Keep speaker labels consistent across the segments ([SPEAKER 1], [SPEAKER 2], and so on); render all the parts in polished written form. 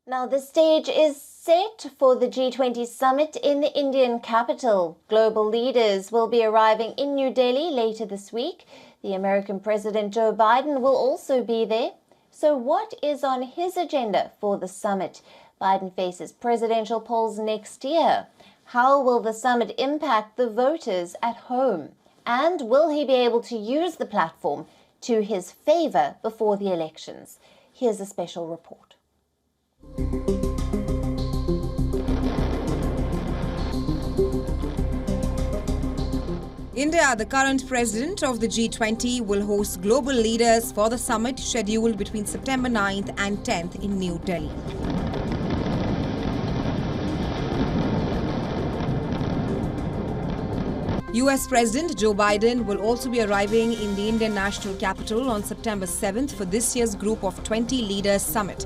[SPEAKER 1] Now, the stage is set for the G20 Summit in the Indian capital. Global leaders will be arriving in New Delhi later this week. The American President Joe Biden will also be there. So what is on his agenda for the summit? Biden faces presidential polls next year. How will the summit impact the voters at home? And will he be able to use the platform to his favor before the elections? Here's a special report.
[SPEAKER 2] India, the current president of the G20, will host global leaders for the summit scheduled between September 9th and 10th in New Delhi. US President Joe Biden will also be arriving in the Indian national capital on September 7th for this year's Group of 20 Leaders Summit.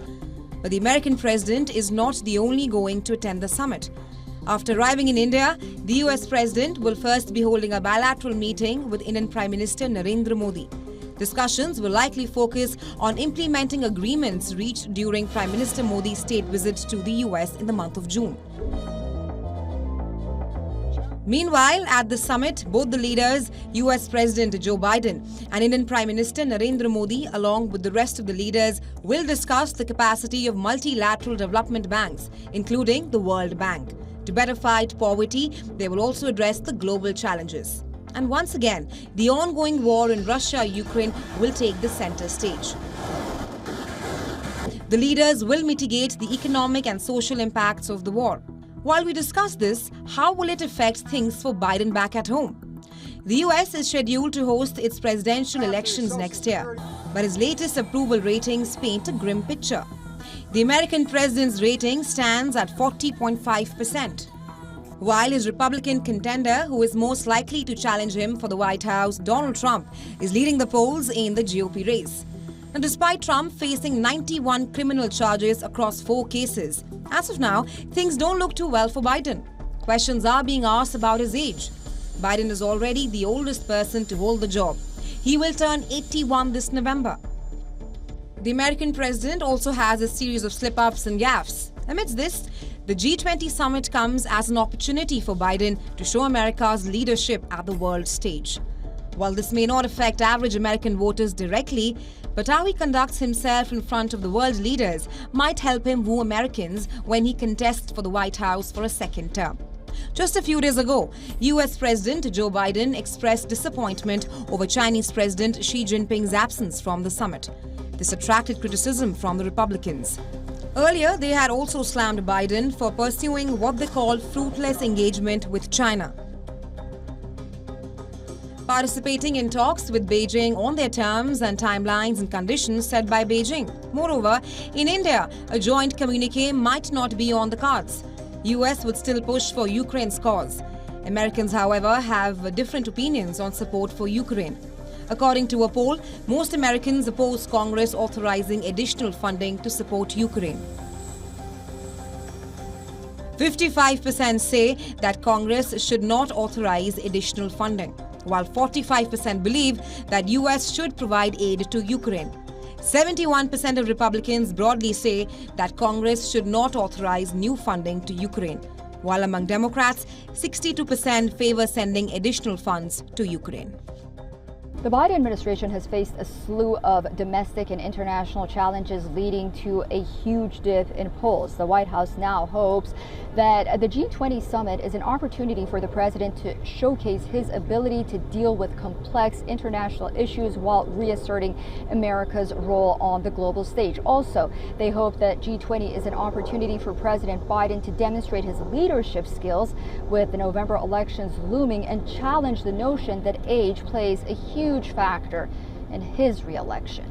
[SPEAKER 2] But the American president is not the only going to attend the summit. After arriving in India, the US President will first be holding a bilateral meeting with Indian Prime Minister Narendra Modi. Discussions will likely focus on implementing agreements reached during Prime Minister Modi's state visit to the US in the month of June. Meanwhile, at the summit, both the leaders, US President Joe Biden and Indian Prime Minister Narendra Modi, along with the rest of the leaders, will discuss the capacity of multilateral development banks, including the World Bank. To better fight poverty, they will also address the global challenges. And once again, the ongoing war in Russia-Ukraine will take the center stage. The leaders will mitigate the economic and social impacts of the war. While we discuss this, how will it affect things for Biden back at home? The US is scheduled to host its presidential elections next year, but his latest approval ratings paint a grim picture. The American president's rating stands at 40.5%, while his Republican contender, who is most likely to challenge him for the White House, Donald Trump, is leading the polls in the GOP race. Now, despite Trump facing 91 criminal charges across 4 cases, as of now, things don't look too well for Biden. Questions are being asked about his age. Biden is already the oldest person to hold the job. He will turn 81 this November. The American president also has a series of slip-ups and gaffes. Amidst this, the G20 summit comes as an opportunity for Biden to show America's leadership at the world stage. While this may not affect average American voters directly, but how he conducts himself in front of the world leaders might help him woo Americans when he contests for the White House for a second term. Just a few days ago, US President Joe Biden expressed disappointment over Chinese President Xi Jinping's absence from the summit. This attracted criticism from the Republicans. Earlier, they had also slammed Biden for pursuing what they call fruitless engagement with China, participating in talks with Beijing on their terms and timelines and conditions set by Beijing. Moreover, in India, a joint communique might not be on the cards. US would still push for Ukraine's cause. Americans, however, have different opinions on support for Ukraine. According to a poll, most Americans oppose Congress authorizing additional funding to support Ukraine. 55% say that Congress should not authorize additional funding, while 45% believe that US should provide aid to Ukraine. 71% of Republicans broadly say that Congress should not authorize new funding to Ukraine, while among Democrats, 62% favor sending additional funds to Ukraine.
[SPEAKER 3] The Biden administration has faced a slew of domestic and international challenges leading to a huge dip in polls. The White House now hopes that the G20 summit is an opportunity for the president to showcase his ability to deal with complex international issues while reasserting America's role on the global stage. Also, they hope that G20 is an opportunity for President Biden to demonstrate his leadership skills with the November elections looming and challenge the notion that age plays a huge factor in his re-election.